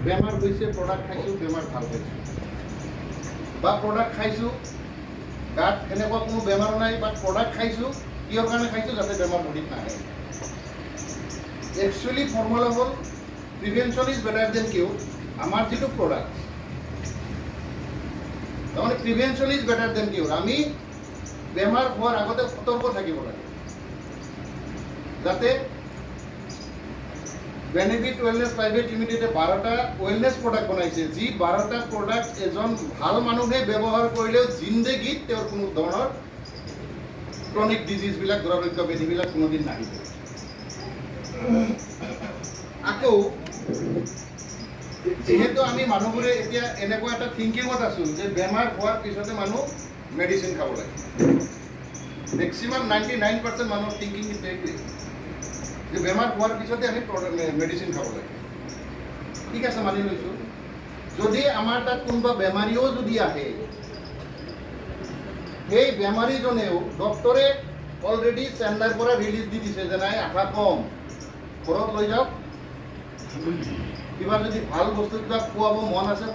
বেমাৰ হৈছে প্ৰডাক্ট খাইছোঁ বেমাৰ ভাল হৈছে বা প্ৰডাক্ট খাইছোঁ গাত সেনেকুৱা কোনো বেমাৰ নাই বা প্ৰডাক্ট খাইছোঁ কিহৰ কাৰণে খাইছোঁ যাতে বেমাৰ বডিত নাহে একচুৱেলি ফৰ্মুলা হ'ল প্ৰিভেনশ্যন ইজ বেটাৰ দেন কিউৰ আমাৰ যিটো প্ৰডাক্ট তাৰমানে প্ৰিভেনশ্যন ইজ বেটাৰ দেন কিউৰ আমি বেমাৰ হোৱাৰ আগতে সতৰ্ক থাকিব লাগে যাতে বেনিফিট ৱেলনেছ প্ৰাইভেট লিমিটেডে 12টা ৱেলনেছ প্ৰডাক্ট বনাইছে যি 12টা প্ৰডাক্ট এজন ভাল মানুহে ব্যৱহাৰ কৰিলেও জিন্দগীত তেওঁৰ কোনো ধৰণৰ ক্ৰনিক ডিজিজবিলাক দুৰাৰোগ্য ব্যাধিবিলাক কোনোদিন নাহিব আকৌ যেহেতু আমি মানুহবোৰে এতিয়া এনেকুৱা এটা থিংকিঙত আছোঁ যে বেমাৰ হোৱাৰ পিছতে মানুহ মেডিচিন খাব লাগে মেক্সিমাম 99% মানুহৰ থিংকিং এইটোৱে যে বেমাৰ হোৱাৰ পিছতে আমি মেডিচিন খাব লাগে ঠিক আছে মানি লৈছোঁ যদি আমাৰ তাত কোনোবা বেমাৰীও যদি আহে সেই বেমাৰীজনেও ডক্টৰে অলৰেডি চেন্নাইৰ পৰা ৰিলিজ দি দিছে যে নাই আশা কম ঘৰত লৈ যাওক কিবা যদি ভাল বস্তু কিবা খুৱাব মন আছে